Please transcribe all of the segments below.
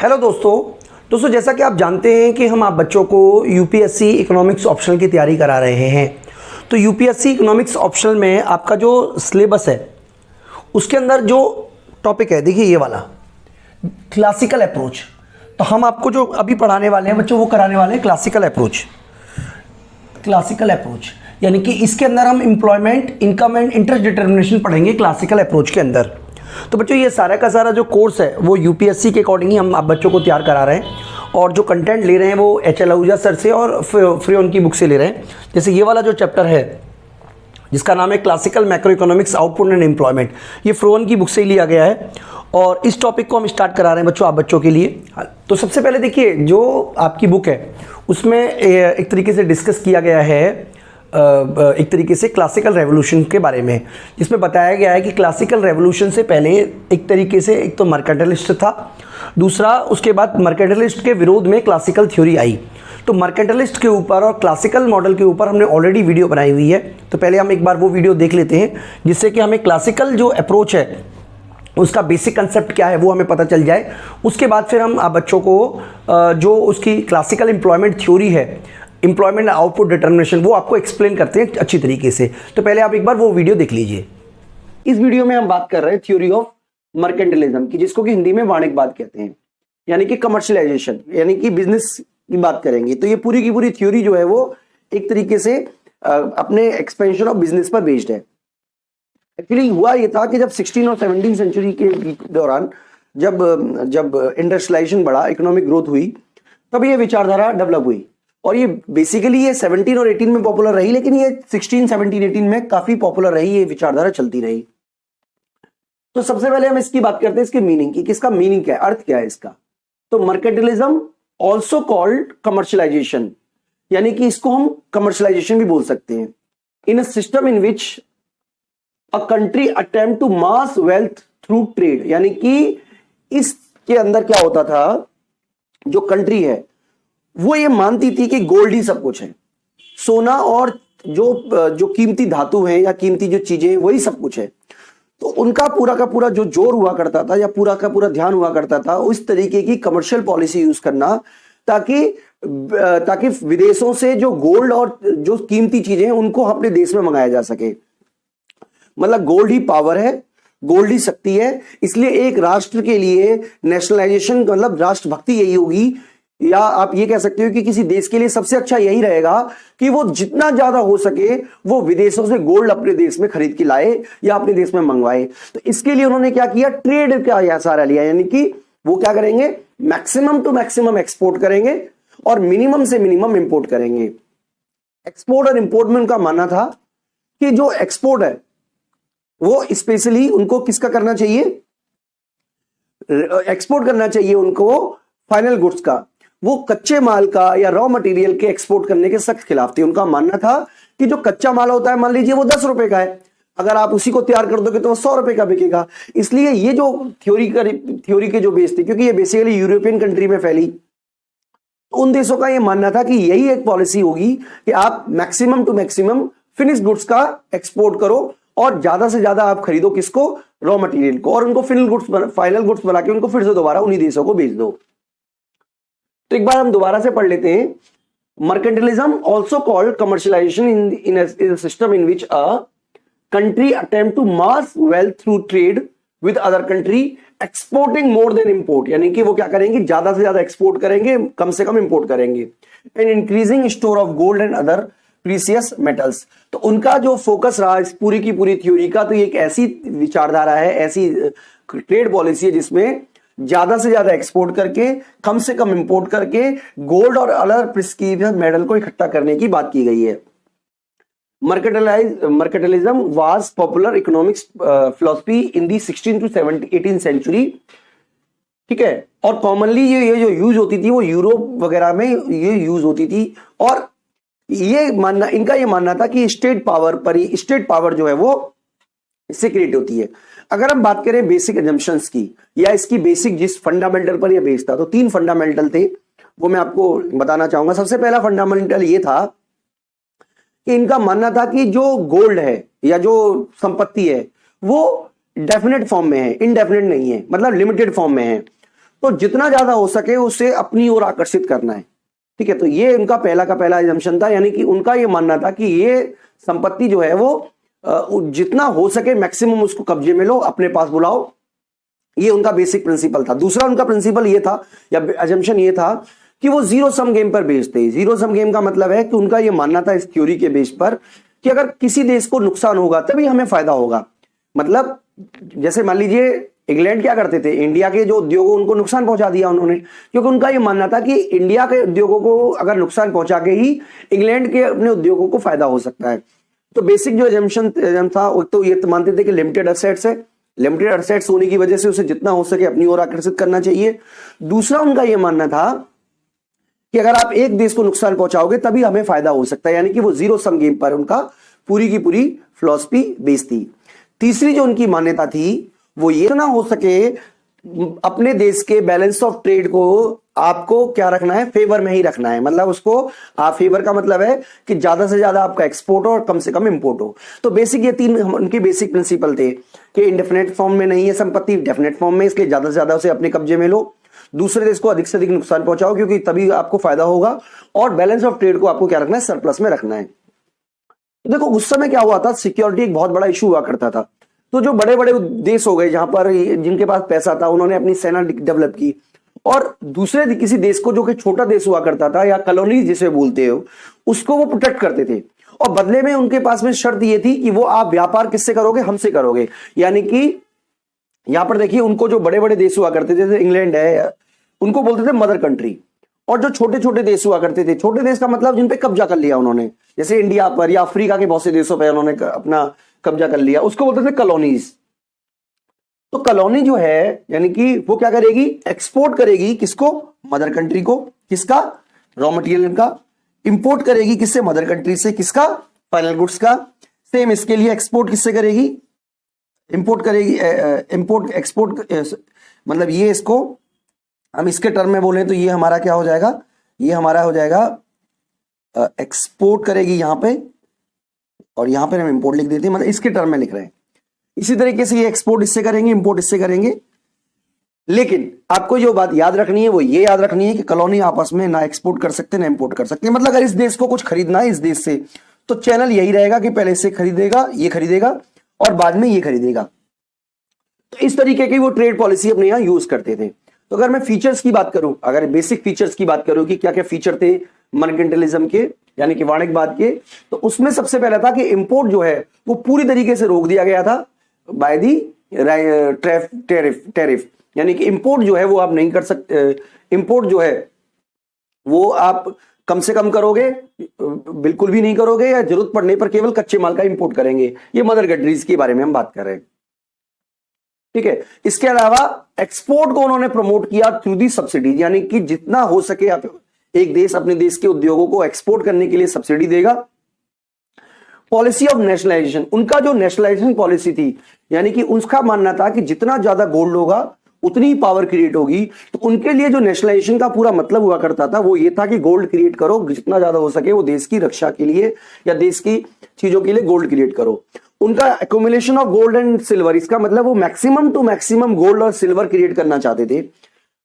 Hello दोस्तों जैसा कि आप जानते हैं कि हम आप बच्चों को यूपीएससी इकोनॉमिक्स ऑप्शनल की तैयारी करा रहे हैं। तो यूपीएससी इकोनॉमिक्स ऑप्शनल में आपका जो सिलेबस है उसके अंदर जो टॉपिक है, देखिए ये वाला क्लासिकल अप्रोच। तो हम आपको जो अभी पढ़ाने वाले हैं बच्चों वो कराने वाले हैं क्लासिकल अप्रोच यानी कि इसके अंदर हम employment, income and interest determination पढ़ेंगे क्लासिकल अप्रोच के अंदर। तो बच्चों ये सारा का सारा जो कोर्स है वो यूपीएससी के अकॉर्डिंग ही हम आप बच्चों को तैयार करा रहे हैं, और जो कंटेंट ले रहे हैं वो एच.एल. आहूजा सर से और फ्रियोन की बुक से ले रहे हैं। जैसे ये वाला जो चैप्टर है जिसका नाम है classical macro economics output and employment, ये फ्रियोन की बुक से ही लिया गया है और इस टॉपिक को हम स्टार्ट करा रहे हैं बच्चों आप बच्चों के लिए। तो सबसे पहले देखिए जो आपकी बुक है उसमें एक तरीके से डिस्कस किया गया है एक तरीके से क्लासिकल रेवोल्यूशन के बारे में, जिसमें बताया गया है कि क्लासिकल रेवोल्यूशन से पहले एक तरीके से एक तो मर्केंटालिस्ट था, दूसरा उसके बाद मर्केंटालिस्ट के विरोध में क्लासिकल थ्योरी आई। तो मर्केंटालिस्ट के ऊपर और क्लासिकल मॉडल के ऊपर हमने ऑलरेडी वीडियो बनाई हुई है, तो पहले हम एक बार वो वीडियो देख लेते हैं जिससे कि हमें क्लासिकल जो अप्रोच है उसका बेसिक कंसेप्ट क्या है वो हमें पता चल जाए। उसके बाद फिर हम आप बच्चों को जो उसकी क्लासिकल एम्प्लॉयमेंट थ्योरी है, एम्प्लॉयमेंट आउटपुट डिटर्मिनेशन, वो आपको एक्सप्लेन करते हैं अच्छी तरीके से। तो पहले आप एक बार वो वीडियो देख लीजिए। इस वीडियो में हम बात कर रहे हैं थ्योरी ऑफ मर्केंटलिज्म की, जिसको कि हिंदी में वाणिज्यवाद कहते हैं, यानी कि कमर्शियलाइजेशन, यानी कि बिजनेस की बात करेंगे। तो ये पूरी की पूरी थ्योरी जो है वो एक तरीके से अपने एक्सपेंशन ऑफ बिजनेस पर बेस्ड है। एक्चुअली हुआ ये था कि जब 16 और 17 सेंचुरी के दौरान जब इंडस्ट्रियलाइजेशन बढ़ा, इकोनॉमिक ग्रोथ हुई, तब ये विचारधारा डेवलप हुई। और ये बेसिकली ये 17 और 18 में पॉपुलर रही, लेकिन ये 16, 17, 18 में काफी पॉपुलर रही, ये विचारधारा चलती रही। तो सबसे पहले हम इसकी बात करते हैं इसके मीनिंग की, किसका मीनिंग क्या है, अर्थ क्या है इसका। तो मर्केंटिलिज्म ऑल्सो कॉल्ड कमर्शियलाइजेशन, यानी कि इसको हम कमर्शियलाइजेशन भी बोल सकते हैं। In a system in which a country attempt to mass wealth through trade, यानी कि इसके अंदर क्या होता था, जो कंट्री है वो ये मानती थी कि गोल्ड ही सब कुछ है, सोना और जो कीमती धातु है या कीमती जो चीजें हैं वही सब कुछ है। तो उनका पूरा का पूरा जो जोर हुआ करता था या पूरा का पूरा ध्यान हुआ करता था उस तरीके की कमर्शियल पॉलिसी यूज करना, ताकि विदेशों से जो गोल्ड और जो कीमती चीजें हैं उनको अपने देश में मंगाया जा सके। मतलब गोल्ड ही पावर है, गोल्ड ही शक्ति है, इसलिए एक राष्ट्र के लिए नेशनलाइजेशन मतलब राष्ट्रभक्ति यही होगी, या आप ये कह सकते हो कि किसी देश के लिए सबसे अच्छा यही रहेगा कि वो जितना ज्यादा हो सके वो विदेशों से गोल्ड अपने देश में खरीद के लाए या अपने देश में मंगवाए। तो इसके लिए उन्होंने क्या किया, ट्रेड का सहारा लिया, यानी कि वो क्या करेंगे, मैक्सिमम टू मैक्सिमम एक्सपोर्ट करेंगे और मिनिमम से मिनिमम इंपोर्ट करेंगे। एक्सपोर्ट और इंपोर्ट में उनका मानना था कि जो एक्सपोर्ट है वो स्पेशली उनको किसका करना चाहिए, एक्सपोर्ट करना चाहिए उनको फाइनल गुड्स का, वो कच्चे माल का या रॉ मटेरियल के एक्सपोर्ट करने के सख्त खिलाफ थे। उनका मानना था कि जो कच्चा माल होता है, मान लीजिए वो 10 रुपए का है, अगर आप उसी को तैयार कर दोगे तो वो 100 रुपए का बिकेगा। इसलिए ये जो थ्योरी के जो बेस थी, क्योंकि ये बेसिकली यूरोपियन कंट्री में फैली, तो उन देशों का ये मानना था कि यही एक पॉलिसी होगी कि आप maximum to maximum finish goods का एक्सपोर्ट करो और ज्यादा से ज्यादा आप खरीदो किसको, रॉ मटेरियल को, और उनको फाइनल गुड्स बना के उनको फिर से दोबारा उन्हीं देशों को बेच दो। तो एक बार हम दोबारा से पढ़ लेते हैं। Mercantilism also called commercialisation in a system in which a country attempt to mass wealth through trade with other country exporting more than import, यानी कि वो क्या करेंगे, ज्यादा से ज्यादा एक्सपोर्ट करेंगे, कम से कम इंपोर्ट करेंगे। And increasing store of gold and other precious metals. तो उनका जो फोकस रहा इस पूरी की पूरी थ्योरी का, तो ये एक ऐसी विचारधारा है, ऐसी ट्रेड पॉलिसी है जिसमें ज्यादा से ज्यादा एक्सपोर्ट करके कम से कम इंपोर्ट करके गोल्ड और अदर प्रीसियस मेटल को इकट्ठा करने की बात की गई है। Mercantilism was popular economics philosophy in the 16 to 18 century, ठीक है। और कॉमनली ये जो यूज होती थी वो यूरोप वगैरह में ये यूज होती थी, और इनका ये मानना था कि स्टेट पावर जो है वो इससे क्रिएट होती है। अगर हम बात करें बेसिक एजम्पशंस की या इसकी बेसिक जिस फंडामेंटल पर यह बेस्ड था, तो 3 फंडामेंटल थे, वो मैं आपको बताना चाहूंगा। सबसे पहला फंडामेंटल ये था कि इनका मानना था कि जो गोल्ड है या जो संपत्ति है वो डेफिनेट फॉर्म में है, इनडेफिनेट नहीं है, मतलब लिमिटेड फॉर्म में है। तो जितना ज्यादा हो सके उसे अपनी ओर आकर्षित करना है। ठीक है, तो ये उनका पहला का पहला एजम्पशन था, यानी कि उनका ये मानना था कि ये संपत्ति जो है वो जितना हो सके मैक्सिमम उसको कब्जे में लो, अपने पास बुलाओ। ये उनका बेसिक प्रिंसिपल था। दूसरा उनका प्रिंसिपल ये था या एजम्पशन ये था कि वो जीरो सम गेम पर बेस्ड थे। जीरो सम गेम का मतलब है कि उनका ये मानना था इस थ्योरी के बेस पर कि अगर किसी देश को नुकसान होगा तभी हमें फायदा होगा। मतलब जैसे मान लीजिए इंग्लैंड क्या करते थे, इंडिया के जो उद्योगों उनको नुकसान पहुंचा दिया उन्होंने, क्योंकि उनका ये मानना था कि इंडिया के उद्योगों को अगर नुकसान पहुंचा के ही इंग्लैंड के अपने उद्योगों को फायदा हो सकता है। तो बेसिक जो एजम्पशन था वो तो ये मानते थे कि लिमिटेड एसेट्स है, लिमिटेड एसेट्स होने की वजह से उसे जितना हो सके अपनी ओर आकर्षित करना चाहिए। दूसरा उनका यह मानना था कि अगर आप एक देश को नुकसान पहुंचाओगे तभी हमें फायदा हो सकता है, यानी कि वो जीरो सम गेम पर उनका पूरी की पूरी फिलॉसफी बेस्ड थी। तीसरी जो उनकी मान्यता थी वो ये ना हो सके अपने देश के बैलेंस ऑफ ट्रेड को आपको क्या रखना है, फेवर में ही रखना है। मतलब उसको आप फेवर का मतलब है कि ज्यादा से ज्यादा आपका एक्सपोर्ट हो और कम से कम इंपोर्ट हो। तो बेसिक ये तीन उनके बेसिक प्रिंसिपल थे कि इंडेफिनेट फॉर्म में नहीं है संपत्ति, डेफिनेट फॉर्म में, इसलिए ज्यादा से ज्यादा उसे अपने कब्जे में लो, दूसरे देश को अधिक से अधिक नुकसान पहुंचाओ क्योंकि तभी आपको फायदा होगा, और बैलेंस ऑफ ट्रेड को आपको क्या रखना है, सरप्लस में रखना है। तो देखो उस समय क्या हुआ था, सिक्योरिटी एक बहुत बड़ा इशू हुआ करता था। तो जो बड़े बड़े देश हो गए जहां पर जिनके पास पैसा था उन्होंने अपनी सेना डेवलप की, और दूसरे किसी देश को जो कि छोटा देश हुआ करता था या कॉलोनी जिसे बोलते हो उसको वो प्रोटेक्ट करते थे, और बदले में उनके पास में शर्त ये थी कि वो आप व्यापार किससे करोगे, हमसे करोगे। यानी कि यहां पर देखिए उनको जो बड़े बड़े देश हुआ करते थे जैसे इंग्लैंड है उनको बोलते थे मदर कंट्री, और जो छोटे छोटे देश हुआ करते थे, छोटे देश का मतलब जिन पे कब्जा कर लिया उन्होंने, जैसे इंडिया पर या अफ्रीका के बहुत से देशों पर उन्होंने अपना कब्जा कर लिया, उसको बोलते थे कॉलोनीज। तो कॉलोनी जो है यानी कि वो क्या करेगी, एक्सपोर्ट करेगी किसको, मदर कंट्री को, किसका, रॉ मटेरियल का, इंपोर्ट करेगी किससे, मदर कंट्री से, किसका, फाइनल गुड्स का। सेम इसके लिए एक्सपोर्ट किससे करेगी, इंपोर्ट करेगी, इंपोर्ट एक्सपोर्ट, मतलब ये इसको हम इसके टर्म में बोले तो ये हमारा क्या हो जाएगा, ये हमारा हो जाएगा एक्सपोर्ट करेगी यहां पे, और यहां पे हम इंपोर्ट लिख देते हैं, मतलब इसके टर्म में लिख रहे हैं। इसी तरीके से ये एक्सपोर्ट इससे करेंगे, इंपोर्ट इससे करेंगे। लेकिन आपको जो बात याद रखनी है वो ये याद रखनी है कि कॉलोनी आपस में ना एक्सपोर्ट कर सकते ना इंपोर्ट कर सकते। मतलब अगर इस देश को कुछ खरीदना है इस देश से तो चैनल यही रहेगा कि पहले इससे खरीदेगा, ये खरीदेगा और बाद में ये खरीदेगा। तो इस तरीके की वो ट्रेड पॉलिसी अपने यहां यूज करते थे। तो अगर मैं फीचर्स की बात करूं, अगर बेसिक फीचर्स की बात करूं कि क्या क्या फीचर थे मर्केंटिलिज्म के यानी कि वाणिज्यवाद के, तो उसमें सबसे पहला था कि इंपोर्ट जो है वो पूरी तरीके से रोक दिया गया था बाय दी टैरिफ, यानी कि इंपोर्ट जो है वो आप नहीं कर सकते, इंपोर्ट जो है वो आप कम से कम करोगे, बिल्कुल भी नहीं करोगे, या जरूरत पड़ने पर केवल कच्चे माल का इंपोर्ट करेंगे। ये मदर कंट्रीज के बारे में हम बात कर रहे हैं। ठीक है, इसके अलावा एक्सपोर्ट को उन्होंने प्रमोट किया थ्रू दी सब्सिडी, यानी कि जितना हो सके आप एक देश अपने देश के उद्योगों को एक्सपोर्ट करने के लिए सब्सिडी देगा। पॉलिसी ऑफ नेशनलाइजेशन, उनका जो नेशनलाइजेशन पॉलिसी थी यानी कि उसका मानना था कि जितना ज्यादा गोल्ड होगा उतनी पावर क्रिएट होगी। तो उनके लिए जो नेशनलाइजेशन का पूरा मतलब हुआ करता था वो ये था कि गोल्ड क्रिएट करो, जितना ज्यादा हो सके वो देश की रक्षा के लिए या देश की चीजों के लिए गोल्ड क्रिएट करो। उनका accumulation of gold and silver, इसका मतलब वो मैक्सिमम टू मैक्सिमम गोल्ड और सिल्वर क्रिएट करना चाहते थे।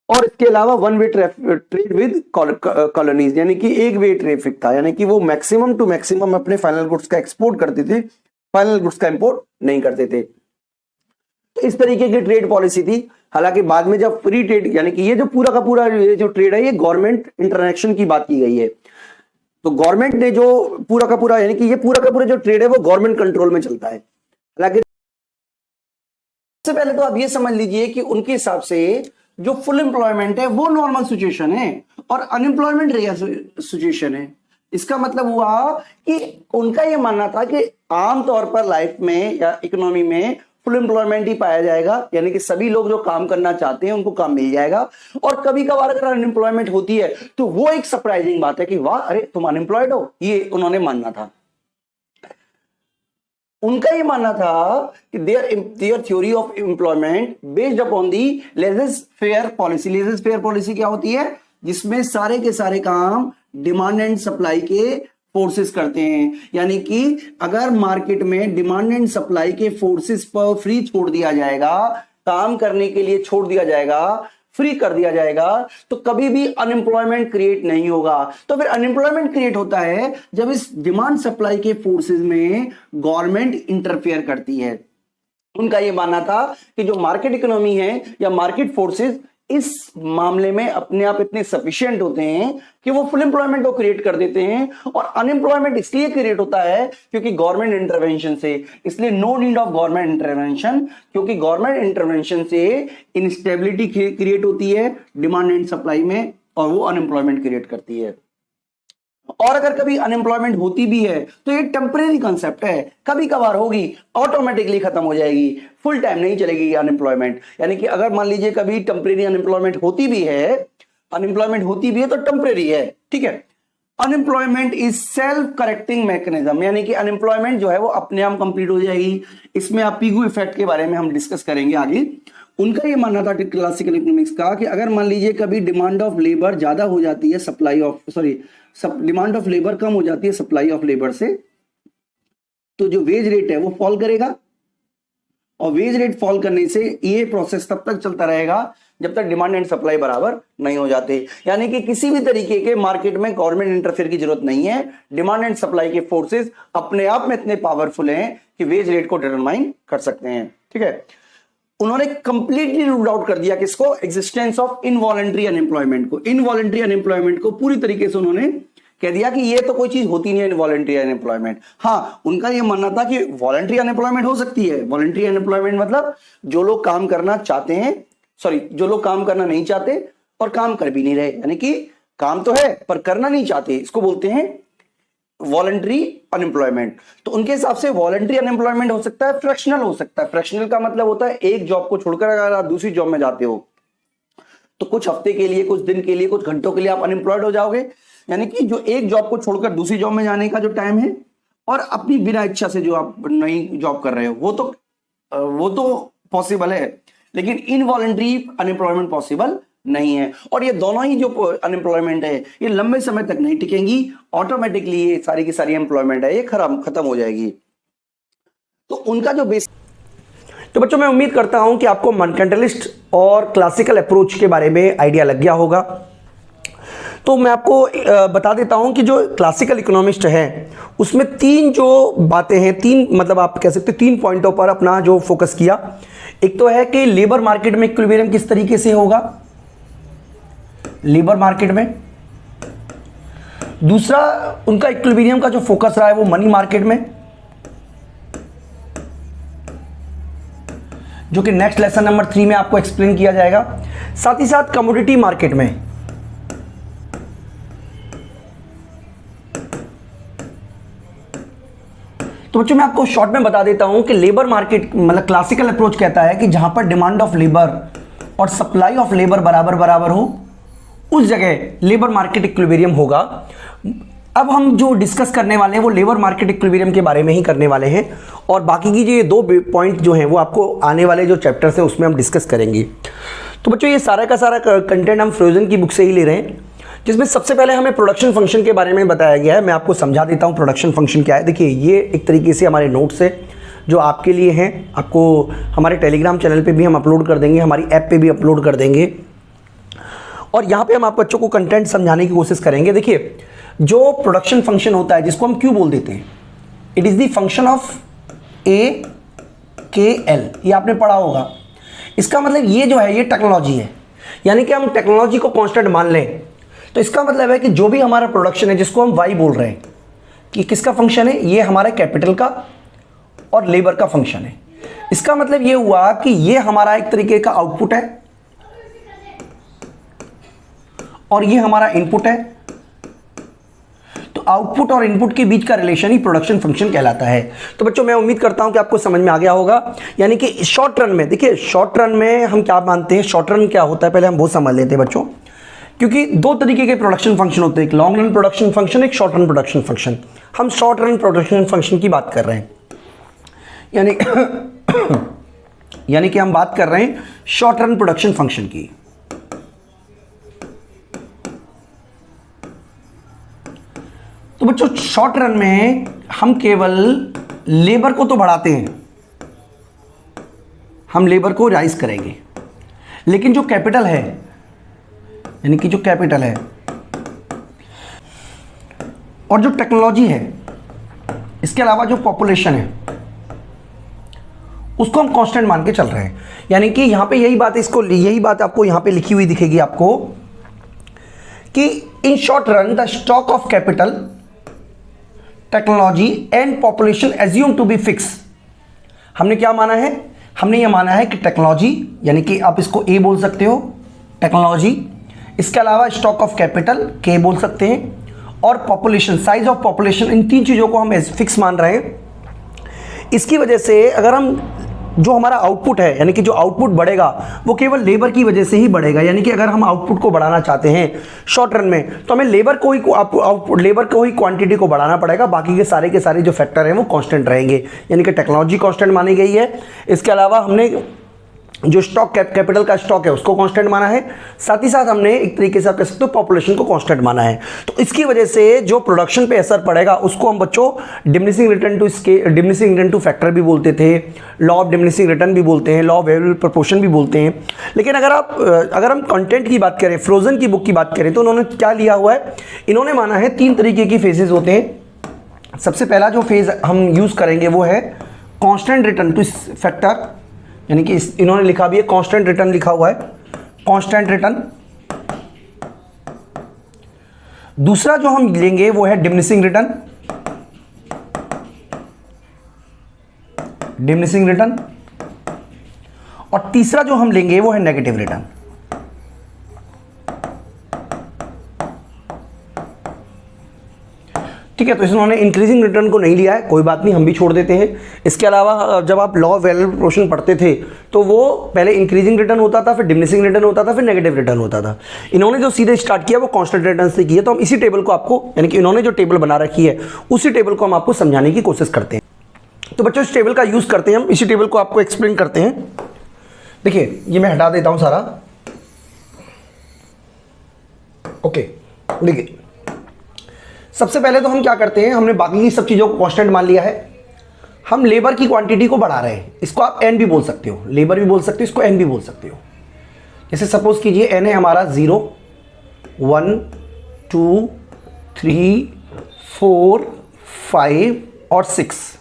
और इसके अलावा one way trade with colonies, यानी कि एक वे ट्रैफिक था, यानी कि वो मैक्सिमम टू मैक्सिमम अपने फाइनल गुड्स का एक्सपोर्ट करते थे, फाइनल गुड्स का इंपोर्ट नहीं करते थे। तो इस तरीके की ट्रेड पॉलिसी थी। हालांकि बाद में जब फ्री ट्रेड, यानी कि ये जो पूरा का पूरा ये जो ट्रेड है ये गवर्नमेंट इंटरनेक्शन की बात की गई है, तो गवर्नमेंट ने जो पूरा का पूरा यानी कि ये पूरा का पूरा जो ट्रेड है वो गवर्नमेंट कंट्रोल में चलता है। हालांकि सबसे पहले तो आप ये समझ लीजिए कि उनके हिसाब से जो फुल एम्प्लॉयमेंट है वो नॉर्मल सिचुएशन है और अनएम्प्लॉयमेंट रेयर सिचुएशन है। इसका मतलब हुआ कि उनका यह मानना था कि आमतौर पर लाइफ में या इकोनॉमी में फुल एम्प्लॉयमेंट ही पाया जाएगा, यानी कि सभी लोग जो काम करना चाहते हैं उनको काम मिल जाएगा। और कभी कभार अगर अनएम्प्लॉयमेंट होती है तो वो एक सरप्राइजिंग बात है कि वाह अरे तुम अनएम्प्लॉयड हो, ये उन्होंने मानना था। उनका ये मानना था कि their theory of employment based upon the laissez faire policy. Laissez faire policy क्या होती है, जिसमें सारे के सारे काम डिमांड एंड सप्लाई के फोर्सेस करते हैं, यानी कि अगर मार्केट में डिमांड एंड सप्लाई के फोर्सेस पर फ्री छोड़ दिया जाएगा, काम करने के लिए छोड़ दिया जाएगा, फ्री कर दिया जाएगा तो कभी भी अनएम्प्लॉयमेंट क्रिएट नहीं होगा। तो फिर अनएम्प्लॉयमेंट क्रिएट होता है जब इस डिमांड सप्लाई के फोर्सेस में गवर्नमेंट इंटरफेयर करती है। उनका यह मानना था कि जो मार्केट इकोनॉमी है या मार्केट फोर्सेस इस मामले में अपने आप इतने सफिशिएंट होते हैं कि वो फुल एम्प्लॉयमेंट को क्रिएट कर देते हैं। और अनएम्प्लॉयमेंट इसलिए क्रिएट होता है क्योंकि गवर्नमेंट इंटरवेंशन से, इसलिए no need of government intervention, क्योंकि गवर्नमेंट इंटरवेंशन से इनस्टेबिलिटी क्रिएट होती है डिमांड एंड सप्लाई में और वो अनएम्प्लॉयमेंट क्रिएट करती है। और अगर कभी अनएम्प्लॉयमेंट होती भी है तो ये टेम्परेरी कॉन्सेप्ट है, कभी कभार होगी, ऑटोमेटिकली खत्म हो जाएगी, फुल टाइम नहीं चलेगी अनएम्प्लॉयमेंट। यानी कि अगर मान लीजिए कभी टेम्परेरी अनएम्प्लॉयमेंट होती भी है तो टेम्परेरी है, ठीक है। Unemployment is self correcting mechanism, यानी कि अनएम्प्लॉयमेंट जो है वो अपने आप कंप्लीट हो जाएगी। इसमें आप पिगू इफेक्ट के बारे में हम डिस्कस करेंगे आगे। उनका ये मानना था क्लासिकल इकोनॉमिक्स का कि अगर मान लीजिए कभी डिमांड ऑफ लेबर ज्यादा हो जाती है डिमांड ऑफ लेबर कम हो जाती है सप्लाई ऑफ लेबर से, तो जो वेज रेट है वो फॉल करेगा। और वेज रेट फॉल करने से ये प्रोसेस तब तक चलता रहेगा जब तक डिमांड एंड सप्लाई बराबर नहीं हो जाते। यानी कि किसी भी तरीके के मार्केट में गवर्नमेंट इंटरफेयर की जरूरत नहीं है। डिमांड एंड सप्लाई के फोर्सेस अपने आप में इतने पावरफुल हैं कि वेज रेट को डिटरमाइन कर सकते हैं, ठीक है। उन्होंने कंप्लीटली रूल आउट कर दिया किसको, एग्जिस्टेंस ऑफ इनवॉलंटरी अनएम्प्लॉयमेंट को। इनवॉलंटरी अनएम्प्लॉयमेंट को पूरी तरीके से उन्होंने कह दिया कि ये तो कोई चीज होती नहीं है इनवॉलंटरी अनएम्प्लॉयमेंट। हाँ, उनका ये मानना था कि वॉलंटरी अनएम्प्लॉयमेंट हो सकती है। वॉलंटरी अनएम्प्लॉयमेंट मतलब जो लोग काम करना चाहते हैं, जो लोग काम करना नहीं चाहते और काम कर भी नहीं रहे, यानी कि काम तो है पर करना नहीं चाहते, इसको बोलते हैं वॉलंटरी अनएम्प्लॉयमेंट। तो उनके हिसाब से वॉलंटरी अनएम्प्लॉयमेंट हो सकता है, फ्रैक्शनल हो सकता है। फ्रैक्शनल का मतलब होता है एक जॉब को छोड़कर अगर आप दूसरी जॉब में जाते हो तो कुछ हफ्ते के लिए, कुछ दिन के लिए, कुछ घंटों के लिए आप अनएम्प्लॉयड हो जाओगे। यानी कि जो एक जॉब को छोड़कर दूसरी जॉब में जाने का जो टाइम है और अपनी बिना इच्छा से जो आप नई जॉब कर रहे हो वो तो पॉसिबल है, लेकिन इनवॉलंटरी अनएम्प्लॉयमेंट पॉसिबल नहीं है। और ये दोनों ही जो अनएम्प्लॉयमेंट है ये लंबे समय तक नहीं टिकेंगी, ऑटोमेटिकली ये सारी की सारी एम्प्लॉयमेंट है ये खत्म हो जाएगी। तो उनका जो बेस। तो बच्चों मैं उम्मीद करता हूं कि आपको मर्केंटाइलिस्ट और क्लासिकल अप्रोच के बारे में आइडिया लग गया होगा। तो मैं आपको बता देता हूं कि जो क्लासिकल इकोनॉमिस्ट है उसमें तीन जो बातें हैं, तीन मतलब आप कह सकते हैं तीन पॉइंटों पर अपना जो फोकस किया। एक तो है कि लेबर मार्केट में इक्विलिब्रियम किस तरीके से होगा, लेबर मार्केट में। दूसरा उनका इक्विलिब्रियम का जो फोकस रहा है वो मनी मार्केट में, जो कि नेक्स्ट लेसन नंबर 3 में आपको एक्सप्लेन किया जाएगा। साथ ही साथ कमोडिटी मार्केट में। तो बच्चों मैं आपको शॉर्ट में बता देता हूं कि लेबर मार्केट मतलब क्लासिकल अप्रोच कहता है कि जहां पर डिमांड ऑफ लेबर और सप्लाई ऑफ लेबर बराबर हो उस जगह लेबर मार्केट इक्विलिब्रियम होगा। अब हम जो डिस्कस करने वाले हैं वो लेबर मार्केट इक्विलिब्रियम के बारे में ही करने वाले हैं और बाकी की ये दो पॉइंट जो हैं वो आपको आने वाले जो चैप्टर्स हैं उसमें हम डिस्कस करेंगे। तो बच्चों ये सारा का सारा कंटेंट हम फ्रोजन की बुक से ही ले रहे हैं, जिसमें सबसे पहले हमें प्रोडक्शन फंक्शन के बारे में बताया गया है। मैं आपको समझा देता हूँ प्रोडक्शन फंक्शन क्या है। देखिए ये एक तरीके से हमारे नोट्स है जो आपके लिए हैं, आपको हमारे टेलीग्राम चैनल पे भी हम अपलोड कर देंगे, हमारी ऐप पे भी अपलोड कर देंगे और यहाँ पे हम आप बच्चों को कंटेंट समझाने की कोशिश करेंगे। देखिए जो प्रोडक्शन फंक्शन होता है जिसको हम क्यू बोल देते हैं, it is the function of AKL, ये आपने पढ़ा होगा। इसका मतलब ये जो है ये टेक्नोलॉजी है, यानी कि हम टेक्नोलॉजी को कांस्टेंट मान लें तो इसका मतलब है कि जो भी हमारा प्रोडक्शन है जिसको हम वाई बोल रहे हैं कि किसका फंक्शन है, ये हमारा कैपिटल का और लेबर का फंक्शन है। इसका मतलब ये हुआ कि ये हमारा एक तरीके का आउटपुट है और ये हमारा इनपुट है। तो आउटपुट और इनपुट के बीच का रिलेशन ही प्रोडक्शन फंक्शन कहलाता है। तो बच्चों मैं उम्मीद करता हूं कि आपको समझ में आ गया होगा। यानी कि शॉर्ट रन में देखिए, शॉर्ट रन में हम क्या मानते हैं, शॉर्ट रन क्या होता है पहले हम वो समझ लेते हैं बच्चों, क्योंकि दो तरीके के प्रोडक्शन फंक्शन होते हैं, एक लॉन्ग रन प्रोडक्शन फंक्शन, एक शॉर्ट रन प्रोडक्शन फंक्शन। हम शॉर्ट रन प्रोडक्शन फंक्शन की बात कर रहे हैं, यानी कि हम बात कर रहे हैं शॉर्ट रन प्रोडक्शन फंक्शन की। तो बच्चों शॉर्ट रन में हम केवल लेबर को तो बढ़ाते हैं, हम लेबर को राइज करेंगे, लेकिन जो कैपिटल है यानी कि जो कैपिटल है, और जो टेक्नोलॉजी है, इसके अलावा जो पॉपुलेशन है, उसको हम कांस्टेंट मान के चल रहे हैं। यानी कि यहां पे यही बात आपको यहां पे लिखी हुई दिखेगी आपको कि in short run the stock of capital, technology and population assume to be fix. हमने क्या माना है? हमने ये माना है कि टेक्नोलॉजी, यानी कि आप इसको ए बोल सकते हो, टेक्नोलॉजी, इसके अलावा स्टॉक ऑफ कैपिटल के बोल सकते हैं, और पॉपुलेशन, साइज ऑफ पॉपुलेशन, इन तीन चीज़ों को हम एज फिक्स मान रहे हैं। इसकी वजह से अगर हम जो हमारा आउटपुट है, यानी कि जो आउटपुट बढ़ेगा वो केवल लेबर की वजह से ही बढ़ेगा। यानी कि अगर हम आउटपुट को बढ़ाना चाहते हैं शॉर्ट रन में, तो हमें लेबर को ही क्वांटिटी को बढ़ाना पड़ेगा, बाकी के सारे जो फैक्टर हैं वो कांस्टेंट रहेंगे। यानी कि टेक्नोलॉजी कांस्टेंट मानी गई है, इसके अलावा हमने जो स्टॉक कैपिटल का स्टॉक है उसको कांस्टेंट माना है, साथ ही साथ हमने एक तरीके से आप कह सकते हो पॉपुलेशन को कांस्टेंट माना है। तो इसकी वजह से जो प्रोडक्शन पे असर पड़ेगा उसको हम बच्चों डिमिनिशिंग रिटर्न टू फैक्टर भी बोलते थे, लॉ ऑफ डिमिनिशिंग रिटर्न भी बोलते हैं, लॉ ऑफ वेरिएबल प्रोपोर्शन भी बोलते हैं। लेकिन अगर हम कंटेंट की बात करें, फ्रोजन की बुक की बात करें, तो उन्होंने क्या लिया हुआ है? इन्होंने माना है 3 तरीके की फेजेस होते हैं। सबसे पहला जो फेज हम यूज करेंगे वो है कांस्टेंट रिटर्न टू फैक्टर, यानी कि इन्होंने लिखा भी है कांस्टेंट रिटर्न, लिखा हुआ है कांस्टेंट रिटर्न। दूसरा जो हम लेंगे वो है डिमिनिशिंग रिटर्न, और तीसरा जो हम लेंगे वो है नेगेटिव रिटर्न। ठीक है, तो इन्होंने इंक्रीजिंग रिटर्न को नहीं लिया है, कोई बात नहीं, हम भी छोड़ देते हैं। इसके अलावा जब आप लॉ ऑफ वेरिएबल प्रोपोर्शन पढ़ते थे तो वो पहले इंक्रीजिंग रिटर्न होता था, फिर डिमिनिशिंग रिटर्न होता था, फिर नेगेटिव रिटर्न होता था। इन्होंने जो सीधे स्टार्ट किया वो कांस्टेंट रिटर्न से किया। तो हम इसी टेबल को आपको, यानी कि इन्होंने जो टेबल बना रखी है उसी टेबल को हम आपको समझाने की कोशिश करते हैं। तो बच्चों इस टेबल का यूज करते हैं, हम इसी टेबल को आपको एक्सप्लेन करते हैं। देखिए ये मैं हटा देता हूं सारा। ओके, देखिए सबसे पहले तो हम क्या करते हैं, हमने बाकी की सब चीज़ों को कांस्टेंट मान लिया है, हम लेबर की क्वांटिटी को बढ़ा रहे हैं। इसको आप एन भी बोल सकते हो, लेबर भी बोल सकते हो, इसको एन भी बोल सकते हो। जैसे सपोज कीजिए एन है हमारा 0, 1, 2, 3, 4, 5 और 6।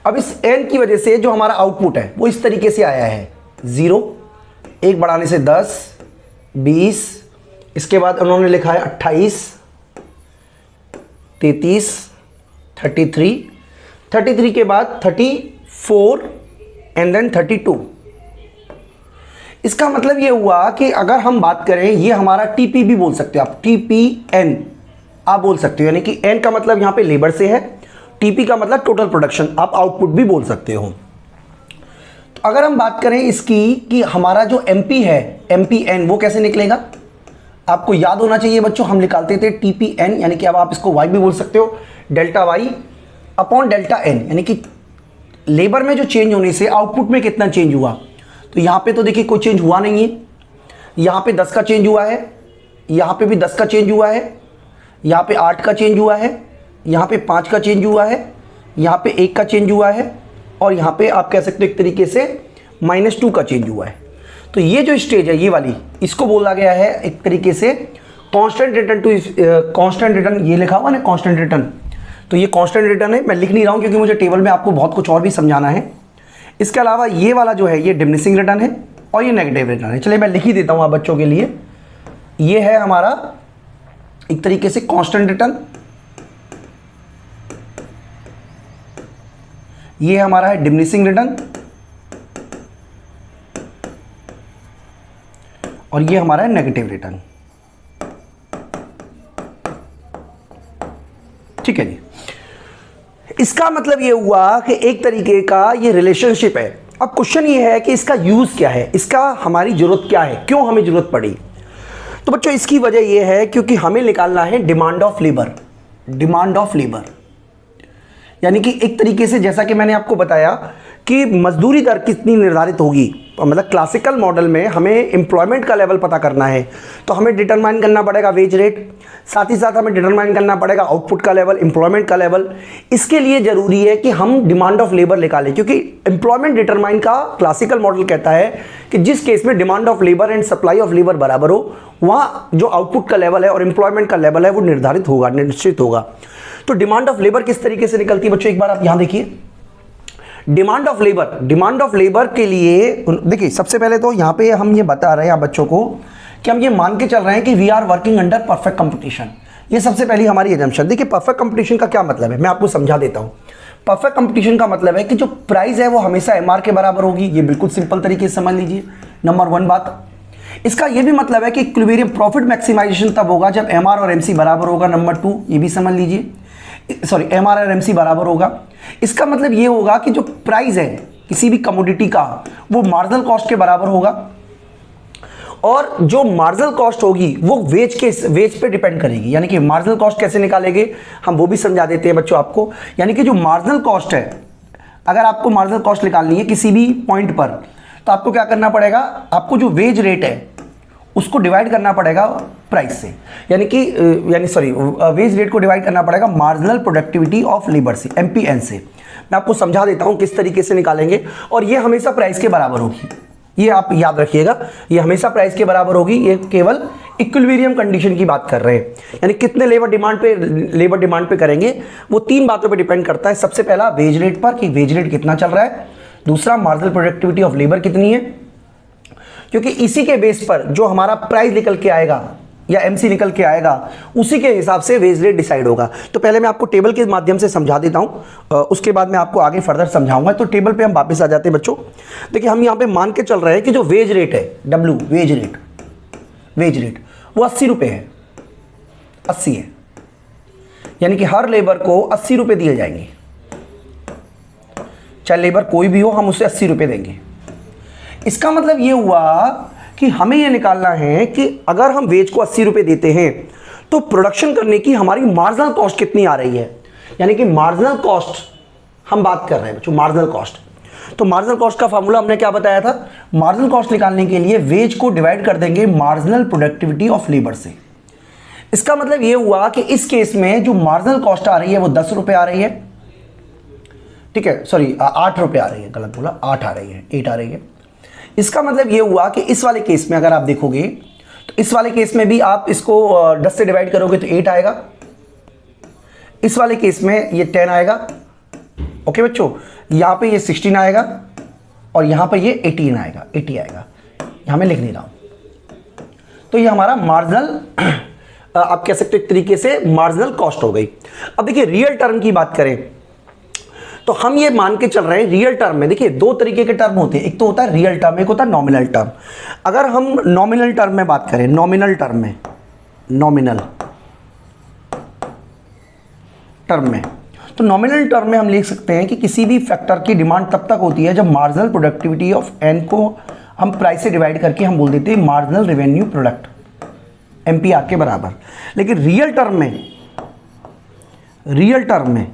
अब इस एन की वजह से जो हमारा आउटपुट है वो इस तरीके से आया है 0, 1 बढ़ाने से 10, 20, इसके बाद उन्होंने लिखा है 28, 33, 33 के बाद 34 एंड देन 32। इसका मतलब ये हुआ कि अगर हम बात करें, ये हमारा टीपी भी बोल सकते हो आप, TPN आप बोल सकते हो, यानी कि एन का मतलब यहां पे लेबर से है, टीपी का मतलब टोटल प्रोडक्शन, आप आउटपुट भी बोल सकते हो। तो अगर हम बात करें इसकी कि हमारा जो MP है, MPN, वो कैसे निकलेगा, आपको याद होना चाहिए बच्चों, हम निकालते थे TPN, यानी कि अब आप इसको Y भी बोल सकते हो, delta Y upon delta N, यानी कि लेबर में जो चेंज होने से आउटपुट में कितना चेंज हुआ। तो यहाँ पे तो देखिए कोई चेंज हुआ नहीं है, यहाँ पे 10 का चेंज हुआ है, यहाँ पे भी 10 का चेंज हुआ है, यहाँ पे 8 का चेंज हुआ है, यहाँ पे 5 का चेंज हुआ है, यहाँ पे 1 का चेंज हुआ है, और यहाँ पे आप कह सकते हो एक तरीके से -2 का चेंज हुआ है। तो ये जो स्टेज है, ये वाली, इसको बोला गया है एक तरीके से कांस्टेंट रिटर्न। ये लिखा हुआ ना कांस्टेंट रिटर्न, तो ये कांस्टेंट रिटर्न है। मैं लिख नहीं रहा हूँ क्योंकि मुझे टेबल में आपको बहुत कुछ और भी समझाना है। इसके अलावा ये वाला जो है ये डिमिनिशिंग रिटर्न है और ये नेगेटिव रिटर्न है। चलिए मैं लिख ही देता हूँ आप बच्चों के लिए। ये है हमारा एक तरीके से कांस्टेंट रिटर्न, ये हमारा है डिमिनिशिंग रिटर्न, और ये हमारा है नेगेटिव रिटर्न। ठीक है जी, इसका मतलब ये हुआ कि एक तरीके का ये रिलेशनशिप है। अब क्वेश्चन ये है कि इसका यूज क्या है, इसका हमारी जरूरत क्या है, क्यों हमें जरूरत पड़ी। तो बच्चों इसकी वजह ये है क्योंकि हमें निकालना है demand of labour. Demand of labour यानी कि एक तरीके से जैसा कि मैंने आपको बताया कि मजदूरी दर कितनी निर्धारित होगी, मतलब क्लासिकल मॉडल में हमें एम्प्लॉयमेंट का लेवल पता करना है तो हमें डिटरमाइन करना पड़ेगा वेज रेट, साथ ही साथ हमें डिटरमाइन करना पड़ेगा आउटपुट का लेवल, एम्प्लॉयमेंट का लेवल। इसके लिए ज़रूरी है कि हम डिमांड ऑफ लेबर निकालें, क्योंकि एम्प्लॉयमेंट डिटरमाइन का क्लासिकल मॉडल कहता है कि जिस केस में demand of labour and supply of labour बराबर हो, वहाँ जो आउटपुट का लेवल है और एम्प्लॉयमेंट का लेवल है वो निर्धारित होगा, निश्चित होगा। तो डिमांड ऑफ लेबर किस तरीके से निकलती है बच्चों, एक बार आप यहाँ देखिए। डिमांड ऑफ लेबर के लिए देखिए, सबसे पहले तो यहाँ पे हम ये बता रहे हैं आप बच्चों को कि हम ये मान के चल रहे हैं कि we are working under perfect competition. ये सबसे पहली हमारी एजम्पशन। देखिए परफेक्ट कंपटीशन का क्या मतलब है, मैं आपको समझा देता हूँ। परफेक्ट कंपटीशन का मतलब है कि जो प्राइस है वो हमेशा एमआर के बराबर होगी। ये बिल्कुल सिंपल तरीके से समझ लीजिए, नंबर 1 बात। इसका ये भी मतलब है कि इक्विलिब्रियम प्रॉफिट मैक्सिमाइजेशन तब होगा जब एमआर और एमसी बराबर होगा। नंबर 2 ये भी समझ लीजिए, सॉरी एमआर और एमसी बराबर होगा। इसका मतलब ये होगा कि जो प्राइस है किसी भी कमोडिटी का वो मार्जिनल कॉस्ट के बराबर होगा, और जो मार्जिनल कॉस्ट होगी वो वेज पे डिपेंड करेगी। यानी कि मार्जिनल कॉस्ट कैसे निकालेंगे हम वो भी समझा देते हैं बच्चों आपको। यानी कि जो मार्जिनल कॉस्ट है, अगर आपको मार्जिनल कॉस्ट निकालनी है किसी भी पॉइंट पर, तो आपको क्या करना पड़ेगा, आपको जो वेज रेट है उसको डिवाइड करना पड़ेगा प्राइस से, वेज रेट को डिवाइड करना पड़ेगा मार्जिनल प्रोडक्टिविटी ऑफ लेबर से, MPN से। मैं आपको समझा देता हूं किस तरीके से निकालेंगे, और ये हमेशा प्राइस के बराबर होगी। ये आप याद रखिएगा, ये हमेशा प्राइस के बराबर होगी। ये केवल इक्विलिब्रियम कंडीशन की बात कर रहे हैं, यानी कितने लेबर डिमांड पे करेंगे वो 3 बातों पे डिपेंड करता है। सबसे पहला वेज रेट पर, कि वेज रेट कितना चल रहा है। दूसरा मार्जिनल प्रोडक्टिविटी ऑफ लेबर कितनी है, क्योंकि इसी के बेस पर जो हमारा प्राइस निकल के आएगा या MC निकल के आएगा, उसी के हिसाब से वेज रेट डिसाइड होगा। तो पहले मैं आपको टेबल के माध्यम से समझा देता हूं, उसके बाद मैं आपको आगे फर्दर समझाऊंगा। तो टेबल पे हम वापस आ जाते हैं बच्चों। देखिए हम यहां पे मान के चल रहे हैं कि जो वेज रेट है W, वेज रेट वो 80 रुपये है, 80 है, यानी कि हर लेबर को 80 रुपये दिए जाएंगे। चाहे लेबर कोई भी हो, हम उसे 80 रुपये देंगे। इसका मतलब ये हुआ कि हमें ये निकालना है कि अगर हम वेज को 80 रुपये देते हैं तो प्रोडक्शन करने की हमारी मार्जिनल कॉस्ट कितनी आ रही है। यानी कि मार्जिनल कॉस्ट हम बात कर रहे हैं बच्चों, मार्जिनल कॉस्ट। तो मार्जिनल कॉस्ट का फार्मूला हमने क्या बताया था, मार्जिनल कॉस्ट निकालने के लिए वेज को डिवाइड कर देंगे मार्जिनल प्रोडक्टिविटी ऑफ लेबर से। इसका मतलब ये हुआ कि इस केस में जो मार्जिनल कॉस्ट आ रही है वो 10 रुपये आ रही है, ठीक है, सॉरी 8 रुपये आ रही है, गलत बोला, 8 आ रही है, 8 आ रही है। इसका मतलब ये हुआ कि इस वाले केस में अगर आप देखोगे तो इस वाले केस में भी आप इसको 10 से डिवाइड करोगे तो 8 आएगा। इस वाले केस में ये 10 आएगा। ओके बच्चों, यहाँ पे ये 16 आएगा और यहाँ पे ये 18 आएगा, 80 आएगा। यहाँ मैं लिख नहीं रहा हूँ। तो ये हमारा मार्जिनल आप कह सकते हो एक तरीके से मार्जिनल कॉस्ट हो गई। अब देखिए रियल टर्म की बात करें तो हम ये मान के चल रहे हैं रियल टर्म में। देखिए 2 तरीके के टर्म होते हैं, एक तो होता है रियल टर्म, एक होता है नॉमिनल टर्म। अगर हम नॉमिनल टर्म में बात करें, नॉमिनल टर्म में तो नॉमिनल टर्म में हम लिख सकते हैं कि किसी भी फैक्टर की डिमांड तब तक होती है जब मार्जिनल प्रोडक्टिविटी ऑफ N को हम प्राइस से डिवाइड करके हम बोल देते हैं मार्जिनल रेवेन्यू प्रोडक्ट, MPR के बराबर। लेकिन रियल टर्म में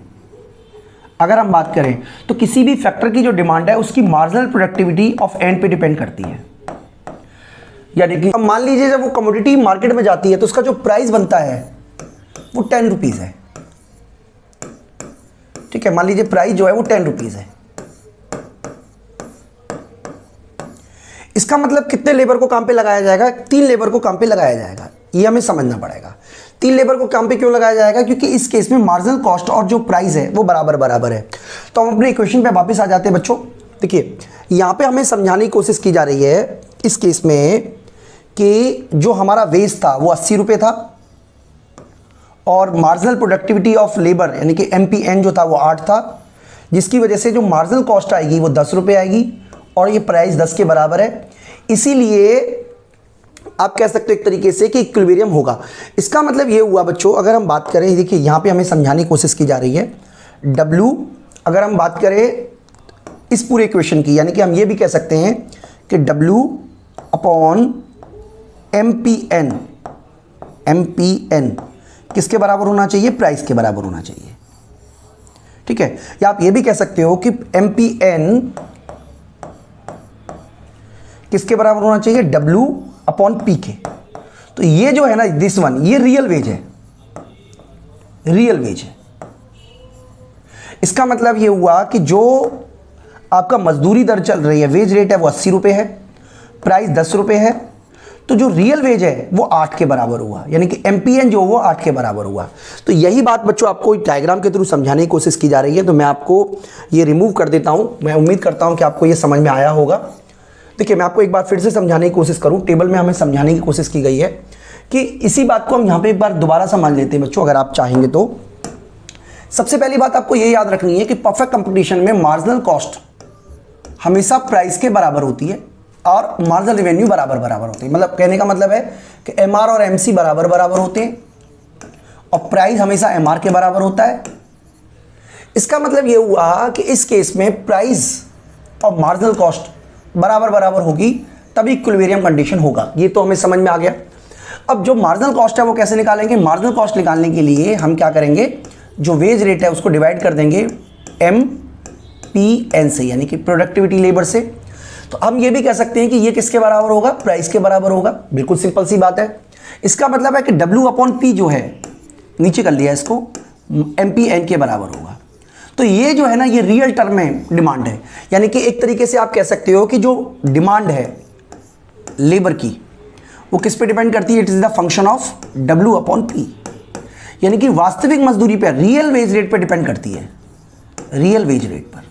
अगर हम बात करें तो किसी भी फैक्टर की जो डिमांड है उसकी मार्जिनल प्रोडक्टिविटी ऑफ N पे डिपेंड करती है। यानी कि अब मान लीजिए जब वो कमोडिटी मार्केट में जाती है तो उसका जो प्राइस बनता है वो 10 रुपीज़ है, ठीक है, मान लीजिए प्राइस जो है वो 10 रुपीज़ है। इसका मतलब कितने लेबर को काम पे लगाया जाएगा, 3 लेबर को काम पे लगाया जाएगा। ये हमें समझना पड़ेगा। 3 लेबर को काम पे क्यों लगाया जाएगा, क्योंकि इस केस में मार्जिनल कॉस्ट और जो प्राइस है वो बराबर है। तो हम अपने इक्वेशन पे वापस आ जाते हैं बच्चों। देखिए यहाँ पे हमें समझाने की कोशिश की जा रही है इस केस में कि जो हमारा वेज था वो 80 रुपये था और मार्जिनल प्रोडक्टिविटी ऑफ लेबर यानी कि MPN जो था वो 8 था, जिसकी वजह से जो मार्जिनल कॉस्ट आएगी वो 10 रुपये आएगी और ये प्राइस 10 के बराबर है। इसीलिए आप कह सकते हो एक तरीके से कि इक्विलिब्रियम होगा। इसका मतलब ये हुआ बच्चों, अगर हम बात करें, देखिए यहाँ पे हमें समझाने की कोशिश की जा रही है W, अगर हम बात करें इस पूरे इक्वेशन की, यानी कि हम ये भी कह सकते हैं कि W अपॉन MPN किसके बराबर होना चाहिए, प्राइस के बराबर होना चाहिए, ठीक है। या आप ये भी कह सकते हो कि MPN किसके बराबर होना चाहिए, W अपॉन P के। तो ये जो है ना दिस वन, ये रियल वेज है, रियल वेज है। इसका मतलब ये हुआ कि जो आपका मजदूरी दर चल रही है, वेज रेट है वो 80 रुपये है, प्राइस 10 रुपये है, तो जो रियल वेज है वो 8 के बराबर हुआ, यानी कि MPN जो वो 8 के बराबर हुआ। तो यही बात बच्चों आपको डायग्राम के थ्रू समझाने की कोशिश की जा रही है। तो मैं आपको ये रिमूव कर देता हूँ। मैं उम्मीद करता हूँ कि आपको ये समझ में आया होगा। देखिए मैं आपको एक बार फिर से समझाने की कोशिश करूँ। टेबल में हमें समझाने की कोशिश की गई है कि इसी बात को हम यहाँ पे एक बार दोबारा समझ लेते हैं बच्चों, अगर आप चाहेंगे तो। सबसे पहली बात आपको ये याद रखनी है कि परफेक्ट कंपटीशन में मार्जिनल कॉस्ट हमेशा प्राइस के बराबर होती है और मार्जिनल रेवेन्यू बराबर बराबर होती है। मतलब कहने का मतलब है कि MR और MC बराबर बराबर होते हैं और प्राइस हमेशा MR के बराबर होता है। इसका मतलब ये हुआ कि इस केस में प्राइस और मार्जिनल कॉस्ट बराबर बराबर होगी, तभी इक्विलिब्रियम कंडीशन होगा। ये तो हमें समझ में आ गया। अब जो मार्जिनल कॉस्ट है वो कैसे निकालेंगे? मार्जिनल कॉस्ट निकालने के लिए हम क्या करेंगे, जो वेज रेट है उसको डिवाइड कर देंगे MPN से, यानी कि प्रोडक्टिविटी लेबर से। तो हम ये भी कह सकते हैं कि ये किसके बराबर होगा, प्राइस के बराबर होगा। बिल्कुल सिंपल सी बात है। इसका मतलब है कि W अपॉन P जो है, नीचे कर लिया इसको, MPN के बराबर होगा। तो ये जो है ना, ये रियल टर्म में डिमांड है। यानी कि एक तरीके से आप कह सकते हो कि जो डिमांड है लेबर की वो किस पे डिपेंड करती है, it is the function of W upon P, यानी कि वास्तविक मजदूरी पर, रियल वेज रेट पर डिपेंड करती है, रियल वेज रेट पर।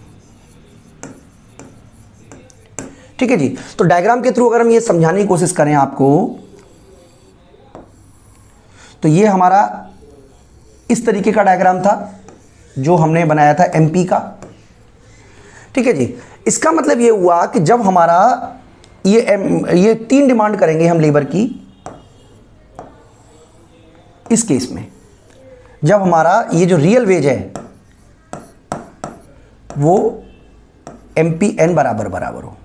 ठीक है जी। तो डायग्राम के थ्रू अगर हम ये समझाने की कोशिश करें आपको, तो ये हमारा इस तरीके का डायग्राम था जो हमने बनाया था MP का। ठीक है जी। इसका मतलब ये हुआ कि जब हमारा ये 3 डिमांड करेंगे हम लेबर की, इस केस में जब हमारा ये जो रियल वेज है वो MPN बराबर बराबर हो।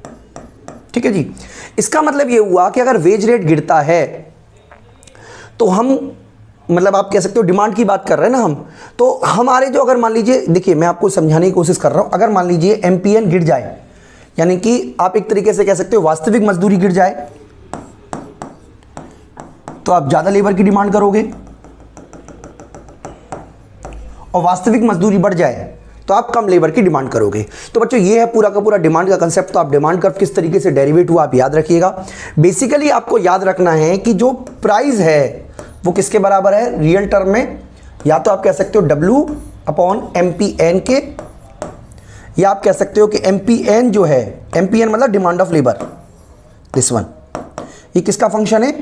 ठीक है जी। इसका मतलब ये हुआ कि अगर वेज रेट गिरता है तो हम, मतलब आप कह सकते हो डिमांड की बात कर रहे हैं ना हम, तो हमारे जो, अगर मान लीजिए, देखिए मैं आपको समझाने की कोशिश कर रहा हूं, अगर मान लीजिए MPN गिर जाए, यानी कि आप एक तरीके से कह सकते हो वास्तविक मजदूरी गिर जाए, तो आप ज्यादा लेबर की डिमांड करोगे, और वास्तविक मजदूरी बढ़ जाए तो आप कम लेबर की डिमांड करोगे। तो बच्चों ये है पूरा का पूरा डिमांड का कंसेप्ट। तो आप डिमांड कर्व किस तरीके से डेरिवेट हुआ आप याद रखिएगा। बेसिकली आपको याद रखना है कि जो प्राइस है वो किसके बराबर है रियल टर्म में, या तो आप कह सकते हो W अपॉन MPN के, या आप कह सकते हो कि MPN जो है, MPN मतलब demand of labour, this one, ये किसका फंक्शन है,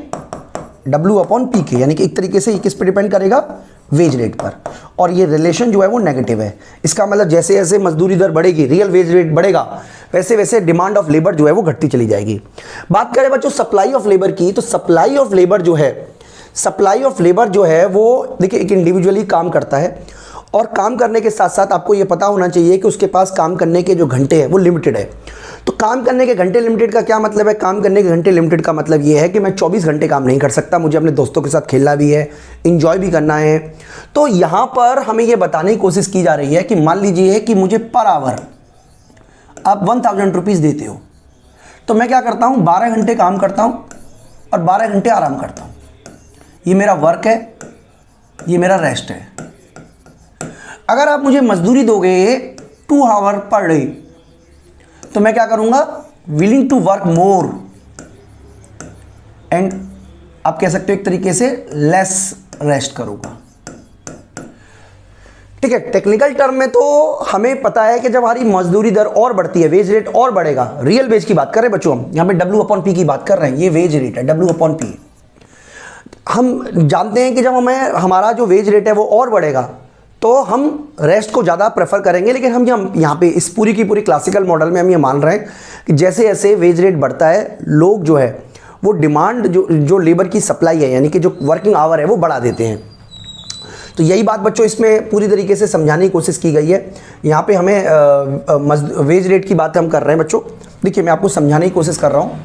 W अपॉन P के, यानी कि एक तरीके से ये किस पर डिपेंड करेगा, वेज रेट पर। और ये रिलेशन जो है वो नेगेटिव है। इसका मतलब जैसे जैसे मजदूरी दर बढ़ेगी, रियल वेज रेट बढ़ेगा, वैसे वैसे डिमांड ऑफ लेबर जो है वो घटती चली जाएगी। बात करें बच्चों सप्लाई ऑफ लेबर की, तो सप्लाई ऑफ लेबर जो है वो देखिए एक इंडिविजुअली काम करता है, और काम करने के साथ साथ आपको ये पता होना चाहिए कि उसके पास काम करने के जो घंटे हैं वो लिमिटेड है। तो काम करने के घंटे लिमिटेड का क्या मतलब है, काम करने के घंटे लिमिटेड का मतलब ये है कि मैं 24 घंटे काम नहीं कर सकता, मुझे अपने दोस्तों के साथ खेलना भी है, इंजॉय भी करना है। तो यहाँ पर हमें ये बताने की कोशिश की जा रही है कि मान लीजिए कि मुझे पर आवर आप 1000 रुपीज़ देते हो, तो मैं क्या करता हूँ, 12 घंटे काम करता हूँ और 12 घंटे आराम करता हूँ। ये मेरा वर्क है, ये मेरा रेस्ट है। अगर आप मुझे मजदूरी दोगे 2 आवर पर डे, तो मैं क्या करूंगा, willing to work more and आप कह सकते हो एक तरीके से लेस रेस्ट करूंगा। ठीक है। टेक्निकल टर्म में तो हमें पता है कि जब हमारी मजदूरी दर और बढ़ती है, वेज रेट और बढ़ेगा, रियल वेज की बात कर रहे हैं बच्चों, हम यहां पे W अपॉन P की बात कर रहे हैं, ये वेज रेट है W अपॉन P। हम जानते हैं कि जब हमारा जो वेज रेट है वो और बढ़ेगा तो हम रेस्ट को ज़्यादा प्रेफर करेंगे। लेकिन हम यहाँ पे इस पूरी की पूरी क्लासिकल मॉडल में हम ये मान रहे हैं कि जैसे जैसे वेज रेट बढ़ता है, लोग जो है वो डिमांड जो लेबर की सप्लाई है, यानी कि जो वर्किंग आवर है वो बढ़ा देते हैं। तो यही बात बच्चों इसमें पूरी तरीके से समझाने की कोशिश की गई है। यहाँ पे हमें वेज रेट की बात हम कर रहे हैं बच्चों। देखिए मैं आपको समझाने की कोशिश कर रहा हूँ।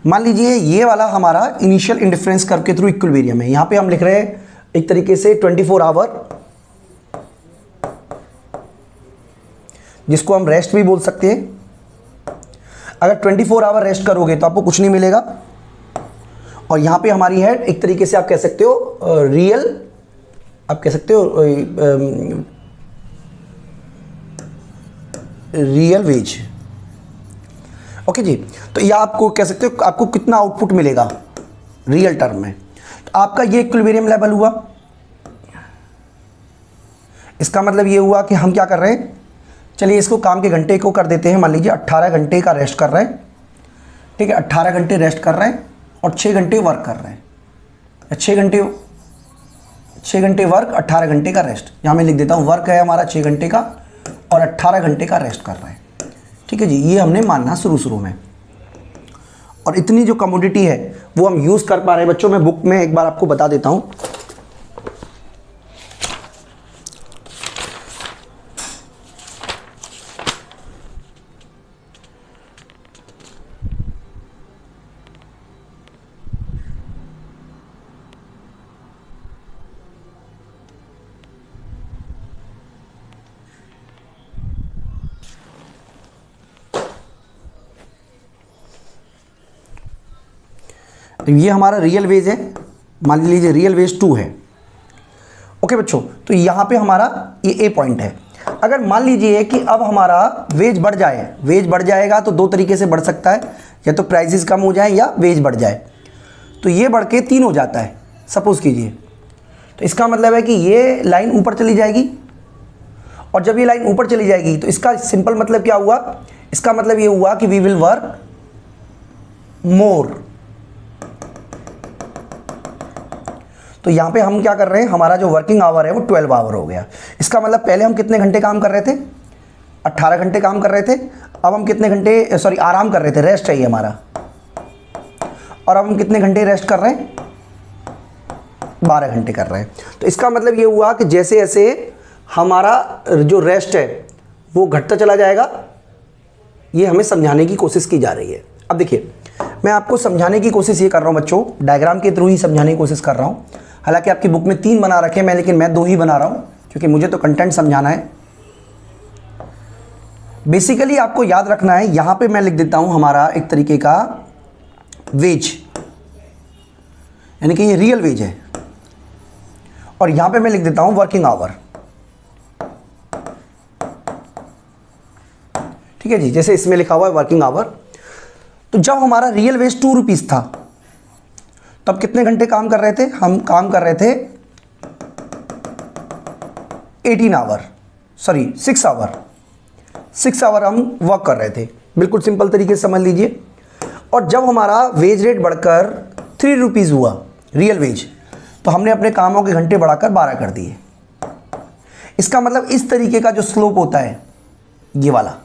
मान लीजिए ये वाला हमारा इनिशियल इंडिफरेंस कर्व के थ्रू इक्विलिब्रियम है। यहाँ पे हम लिख रहे हैं एक तरीके से 24 आवर जिसको हम रेस्ट भी बोल सकते हैं। अगर 24 आवर रेस्ट करोगे तो आपको कुछ नहीं मिलेगा। और यहाँ पे हमारी है एक तरीके से आप कह सकते हो रियल, आप कह सकते हो रियल वेज। ओके जी, तो यह आपको कह सकते हो आपको कितना आउटपुट मिलेगा रियल टर्म में। तो आपका ये इक्विलिब्रियम लेवल हुआ। इसका मतलब ये हुआ कि हम क्या कर रहे हैं, चलिए इसको काम के घंटे को कर देते हैं, मान लीजिए 18 घंटे का रेस्ट कर रहे हैं, ठीक है, 18 घंटे रेस्ट कर रहे हैं और 6 घंटे वर्क कर रहे हैं। 6 घंटे वर्क, 18 घंटे का रेस्ट। यहाँ मैं लिख देता हूँ वर्क है हमारा 6 घंटे का और 18 घंटे का रेस्ट कर रहे हैं, ठीक है जी। ये हमने मानना शुरू में, और इतनी जो कमोडिटी है वो हम यूज़ कर पा रहे हैं। बच्चों मैं बुक में एक बार आपको बता देता हूँ। तो ये हमारा रियल वेज है, मान लीजिए रियल वेज 2 है। ओके बच्चों, तो यहाँ पे हमारा ये ए पॉइंट है। अगर मान लीजिए कि अब हमारा वेज बढ़ जाए, वेज बढ़ जाएगा तो 2 तरीके से बढ़ सकता है, या तो प्राइसेस कम हो जाए या वेज बढ़ जाए। तो ये बढ़ के 3 हो जाता है सपोज कीजिए। तो इसका मतलब है कि ये लाइन ऊपर चली जाएगी, और जब ये लाइन ऊपर चली जाएगी तो इसका सिंपल मतलब क्या हुआ, इसका मतलब ये हुआ कि वी विल वर्क मोर। तो यहाँ पे हम क्या कर रहे हैं, हमारा जो वर्किंग आवर है वो 12 आवर हो गया। इसका मतलब पहले हम कितने घंटे काम कर रहे थे, 18 घंटे काम कर रहे थे। अब हम कितने घंटे आराम कर रहे थे, रेस्ट चाहिए हमारा। और अब हम कितने घंटे रेस्ट कर रहे हैं, 12 घंटे कर रहे हैं। तो इसका मतलब ये हुआ कि जैसे जैसे हमारा जो रेस्ट है वो घटता चला जाएगा। ये हमें समझाने की कोशिश की जा रही है। अब देखिए मैं आपको समझाने की कोशिश ये कर रहा हूँ बच्चों, डायग्राम के थ्रू ही समझाने की कोशिश कर रहा हूँ। हालांकि आपकी बुक में 3 बना रखे हैं लेकिन मैं 2 ही बना रहा हूँ क्योंकि मुझे तो कंटेंट समझाना है। बेसिकली आपको याद रखना है, यहाँ पे मैं लिख देता हूँ हमारा एक तरीके का वेज, यानी कि ये रियल वेज है, और यहाँ पे मैं लिख देता हूँ वर्किंग आवर। ठीक है जी, जैसे इसमें लिखा हुआ है वर्किंग आवर। तो जब हमारा रियल वेज 2 रुपीज़ था तब कितने घंटे काम कर रहे थे, हम काम कर रहे थे 18 आवर, सॉरी 6 आवर। 6 आवर हम वर्क कर रहे थे, बिल्कुल सिंपल तरीके से समझ लीजिए। और जब हमारा वेज रेट बढ़कर 3 रुपीज़ हुआ रियल वेज, तो हमने अपने कामों के घंटे बढ़ाकर 12 कर दिए। इसका मतलब इस तरीके का जो स्लोप होता है ये वाला,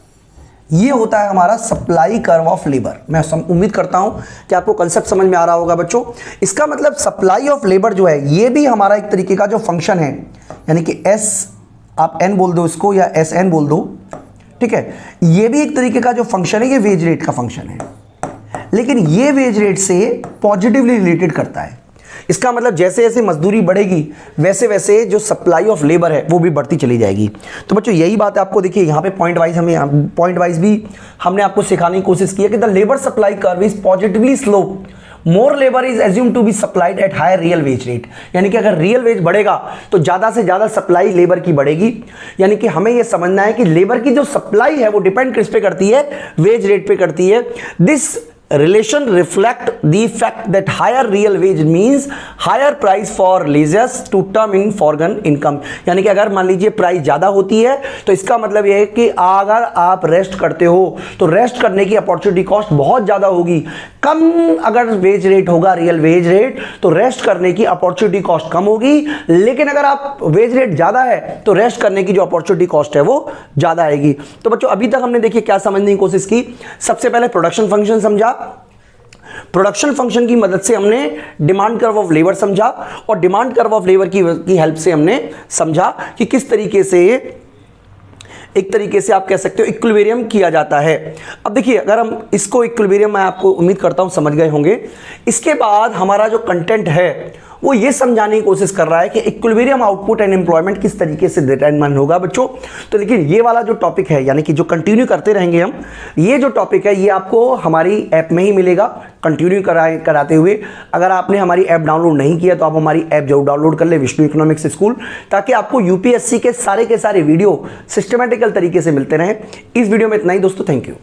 ये होता है हमारा सप्लाई कर्व ऑफ लेबर। मैं उम्मीद करता हूं कि आपको कंसेप्ट समझ में आ रहा होगा बच्चों। इसका मतलब सप्लाई ऑफ लेबर जो है ये भी हमारा एक तरीके का जो फंक्शन है, यानी कि एस आप एन बोल दो इसको या एस एन बोल दो, ठीक है, ये भी एक तरीके का जो फंक्शन है ये वेज रेट का फंक्शन है, लेकिन ये वेज रेट से पॉजिटिवली रिलेटेड करता है। इसका मतलब जैसे जैसे मजदूरी बढ़ेगी वैसे वैसे जो सप्लाई ऑफ लेबर है वो भी बढ़ती चली जाएगी। तो बच्चों यही बात है, आपको देखिए यहाँ पे पॉइंट वाइज भी हमने आपको सिखाने की कोशिश की है कि the labour supply curve is positively slope, more labour is assume to be supplied at higher real wage rate. यानी कि अगर रियल वेज बढ़ेगा तो ज़्यादा से ज़्यादा सप्लाई लेबर की बढ़ेगी। यानी कि हमें यह समझना है कि लेबर की जो सप्लाई है वो डिपेंड किस पे करती है, वेज रेट पे करती है। This relation reflect the fact that higher real wage means higher price for leisures to term in foreign income। यानी कि अगर मान लीजिए प्राइस ज़्यादा होती है तो इसका मतलब यह है कि अगर आप रेस्ट करते हो तो रेस्ट करने की अपॉर्चुनिटी कॉस्ट बहुत ज़्यादा होगी। कम अगर वेज रेट होगा रियल वेज रेट तो रेस्ट करने की अपॉर्चुनिटी कॉस्ट कम होगी, लेकिन अगर आप वेज रेट ज़्यादा है तो रेस्ट करने की जो अपॉर्चुनिटी कॉस्ट है वो ज़्यादा आएगी। तो बच्चों अभी तक हमने देखिए क्या समझने की कोशिश की। सबसे पहले प्रोडक्शन फंक्शन समझा, प्रोडक्शन फंक्शन की मदद से हमने डिमांड कर्व ऑफ लेबर समझा, और डिमांड कर्व ऑफ लेबर की हेल्प से हमने समझा कि किस तरीके से एक तरीके से आप कह सकते हो इक्विलिब्रियम किया जाता है। अब देखिए अगर हम इसको इक्विलिब्रियम, मैं आपको उम्मीद करता हूं समझ गए होंगे। इसके बाद हमारा जो कंटेंट है वो ये समझाने की कोशिश कर रहा है कि इक्विलिब्रियम आउटपुट एंड एम्प्लॉयमेंट किस तरीके से डिटरमाइन होगा बच्चों। तो लेकिन ये वाला जो टॉपिक है, यानी कि जो कंटिन्यू करते रहेंगे हम, ये जो टॉपिक है ये आपको हमारी ऐप में ही मिलेगा कंटिन्यू कराते हुए। अगर आपने हमारी ऐप डाउनलोड नहीं किया तो आप हमारी ऐप जरूर डाउनलोड कर ले, विष्णु इकोनॉमिक्स स्कूल, ताकि आपको यूपीएससी के सारे वीडियो सिस्टमैटिकल तरीके से मिलते रहें। इस वीडियो में इतना ही दोस्तों, थैंक यू।